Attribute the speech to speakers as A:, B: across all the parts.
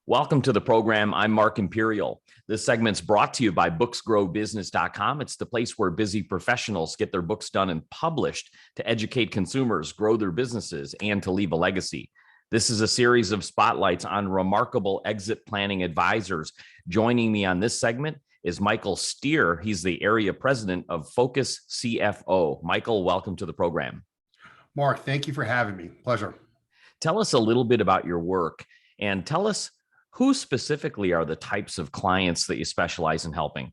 A: Welcome to the program. I'm Mark Imperial. This segment's brought to you by booksgrowbusiness.com. It's the place where busy professionals get their books done and published to educate consumers, grow their businesses, and to leave a legacy. This is a series of spotlights on remarkable exit planning advisors. Joining me on this segment is Michael Stier. He's the area president of Focus CFO. Michael, welcome to the program.
B: Mark, thank you for having me. Pleasure.
A: Tell us a little bit about your work and tell us who specifically are the types of clients that you specialize in helping?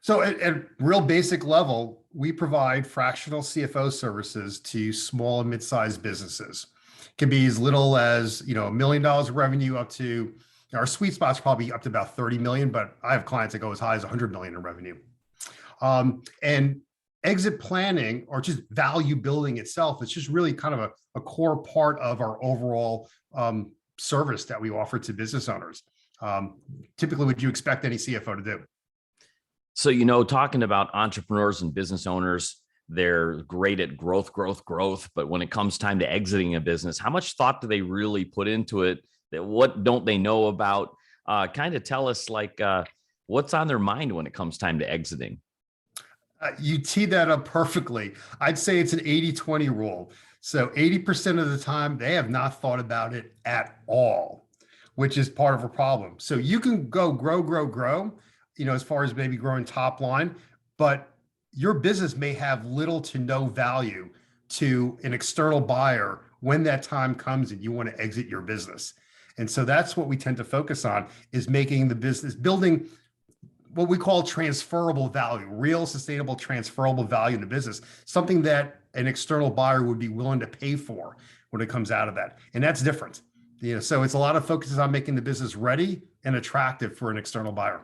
B: So at real basic level, we provide fractional CFO services to small and mid-sized businesses. It can be as little as $1 million of revenue up to, our sweet spot's probably up to about 30 million, but I have clients that go as high as 100 million in revenue. And exit planning, or just value building itself, it's just really kind of a core part of our overall service that we offer to business owners. Typically, would you expect any CFO to do?
A: So, talking about entrepreneurs and business owners, they're great at growth, but when it comes time to exiting a business, how much thought do they really put into it? What don't they know about? Kind of tell us what's on their mind when it comes time to exiting?
B: You tee that up perfectly. I'd say it's an 80-20 rule. So 80% of the time, they have not thought about it at all, which is part of a problem. So you can go grow, as far as maybe growing top line, but your business may have little to no value to an external buyer when that time comes and you want to exit your business. And so that's what we tend to focus on, is making the business, building what we call transferable value, real sustainable transferable value in the business, something that an external buyer would be willing to pay for when it comes out of that. And that's different. So it's a lot of focus on making the business ready and attractive for an external buyer.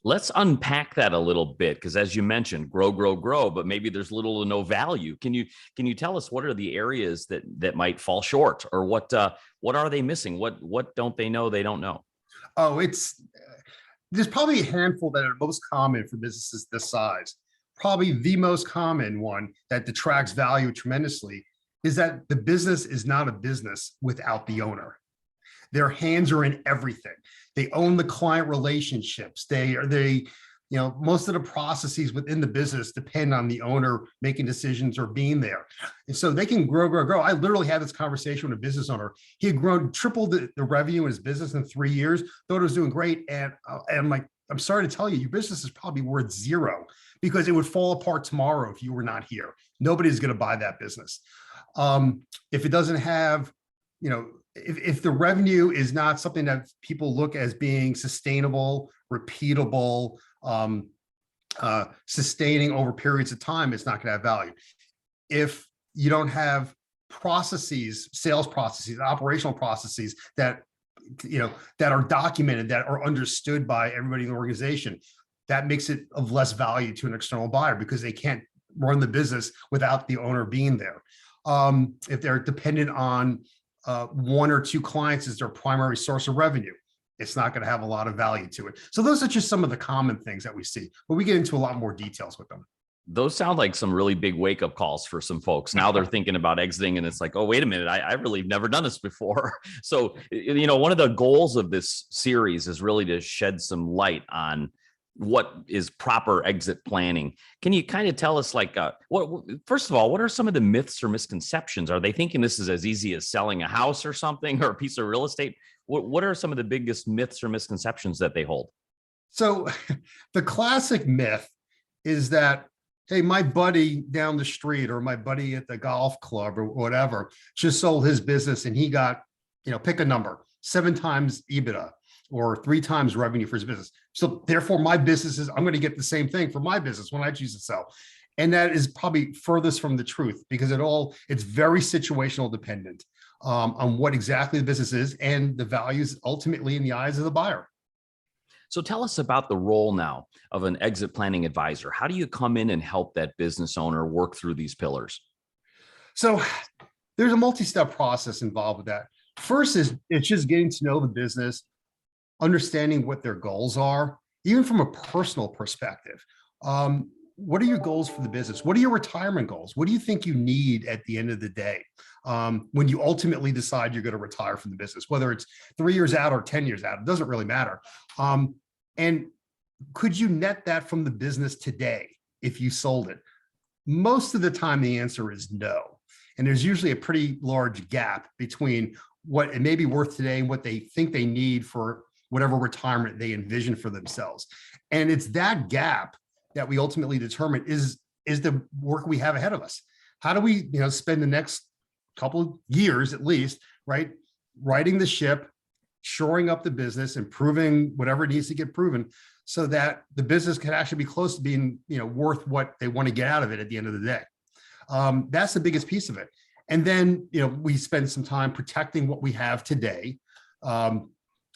A: Let's unpack that a little bit, because as you mentioned, grow, but maybe there's little to no value. Can you tell us what are the areas that might fall short, or what are they missing? What don't they know they don't know?
B: Oh, there's probably a handful that are most common for businesses this size. Probably the most common one that detracts value tremendously is that the business is not a business without the owner. Their hands are in everything. They own the client relationships. Most of the processes within the business depend on the owner making decisions or being there. And so they can grow. I literally had this conversation with a business owner. He had tripled the revenue in his business in 3 years, thought it was doing great. And I'm like, I'm sorry to tell you, your business is probably worth zero, because it would fall apart tomorrow if you were not here. Nobody's going to buy that business. If it doesn't have, if the revenue is not something that people look as being sustainable, repeatable, sustaining over periods of time, it's not going to have value. If you don't have processes, sales processes, operational processes that are documented, that are understood by everybody in the organization, that makes it of less value to an external buyer, because they can't run the business without the owner being there. If they're dependent on one or two clients as their primary source of revenue, it's not going to have a lot of value to it. So those are just some of the common things that we see, but we get into a lot more details with them.
A: Those sound like some really big wake-up calls for some folks. Now they're thinking about exiting, and it's like, oh, wait a minute, I really never done this before. So, one of the goals of this series is really to shed some light on what is proper exit planning. Can you kind of tell us, first of all, what are some of the myths or misconceptions? Are they thinking this is as easy as selling a house or something, or a piece of real estate? What are some of the biggest myths or misconceptions that they hold?
B: So the classic myth is that, hey, my buddy down the street, or my buddy at the golf club or whatever, just sold his business and he got, pick a number, 7 times EBITDA or 3 times revenue for his business. So therefore my business I'm going to get the same thing for my business when I choose to sell. And that is probably furthest from the truth, because it's very situational dependent on what exactly the business is and the values ultimately in the eyes of the buyer.
A: So tell us about the role now of an exit planning advisor. How do you come in and help that business owner work through these pillars?
B: So there's a multi-step process involved with that. First is it's just getting to know the business, understanding what their goals are, even from a personal perspective. What are your goals for the business? What are your retirement goals? What do you think you need at the end of the day? when you ultimately decide you're going to retire from the business, whether it's 3 years out or 10 years out, it doesn't really matter. And could you net that from the business today if you sold it? Most of the time, the answer is no. And there's usually a pretty large gap between what it may be worth today and what they think they need for whatever retirement they envision for themselves. And it's that gap that we ultimately determine is the work we have ahead of us. How do we, spend the next couple of years at least, right, righting the ship, shoring up the business, improving whatever needs to get proven, so that the business can actually be close to being, worth what they want to get out of it at the end of the day. That's the biggest piece of it. And then, we spend some time protecting what we have today. Do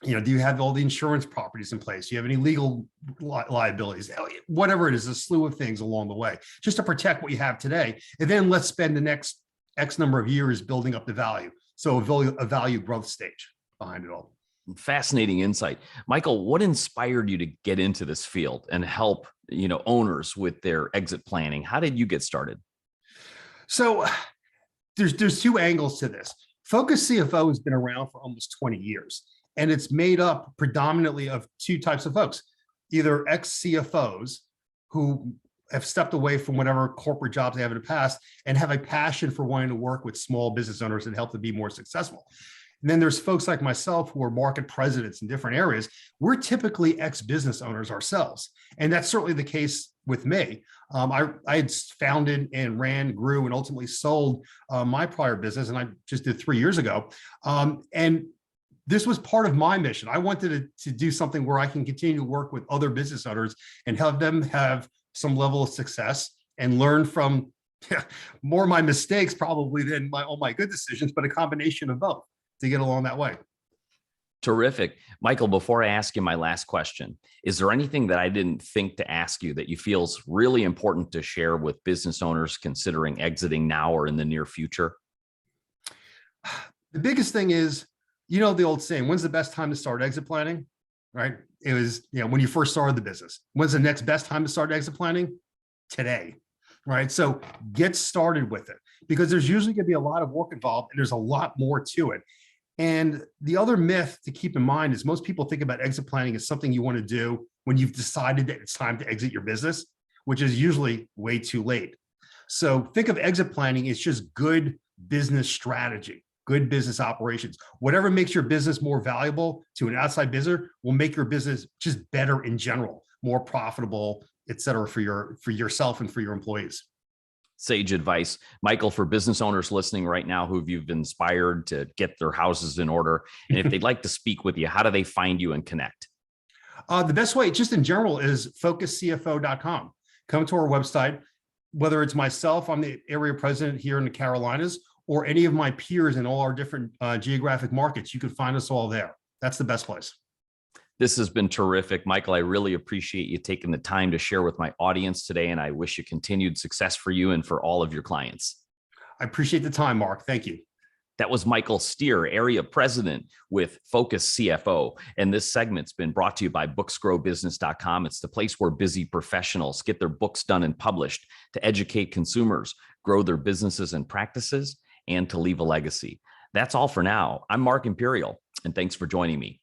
B: you have all the insurance properties in place? Do you have any legal liabilities? Whatever it is, a slew of things along the way, just to protect what you have today. And then let's spend the next X number of years building up the value. So a value growth stage behind it all.
A: Fascinating insight. Michael, what inspired you to get into this field and help, owners with their exit planning? How did you get started?
B: So there's two angles to this. Focus CFO has been around for almost 20 years, and it's made up predominantly of two types of folks, either ex-CFOs who have stepped away from whatever corporate jobs they have in the past and have a passion for wanting to work with small business owners and help them be more successful. And then there's folks like myself who are market presidents in different areas. We're typically ex-business owners ourselves. And that's certainly the case with me. I had founded and ran, grew, and ultimately sold my prior business, and I just did 3 years ago. And this was part of my mission. I wanted to do something where I can continue to work with other business owners and have them have some level of success and learn from more of my mistakes probably than all my good decisions, but a combination of both to get along that way.
A: Terrific. Michael, before I ask you my last question, is there anything that I didn't think to ask you that you feel is really important to share with business owners considering exiting now or in the near future?
B: The biggest thing is, the old saying, when's the best time to start exit planning, right? It was, when you first started the business. When's the next best time to start exit planning? Today, right? So get started with it, because there's usually going to be a lot of work involved and there's a lot more to it. And the other myth to keep in mind is most people think about exit planning as something you want to do when you've decided that it's time to exit your business, which is usually way too late. So think of exit planning as just good business strategy, good business operations. Whatever makes your business more valuable to an outside business will make your business just better in general, more profitable, et cetera, for yourself and for your employees.
A: Sage advice. Michael, for business owners listening right now who you've inspired to get their houses in order, and if they'd like to speak with you, how do they find you and connect?
B: The best way, just in general, is focuscfo.com. Come to our website, whether it's myself, I'm the area president here in the Carolinas, or any of my peers in all our different geographic markets. You can find us all there. That's the best place.
A: This has been terrific. Michael, I really appreciate you taking the time to share with my audience today, and I wish you continued success for you and for all of your clients.
B: I appreciate the time, Mark. Thank you.
A: That was Michael Stier, Area President with Focus CFO. And this segment's been brought to you by booksgrowbusiness.com. It's the place where busy professionals get their books done and published to educate consumers, grow their businesses and practices, and to leave a legacy. That's all for now. I'm Mark Imperial, and thanks for joining me.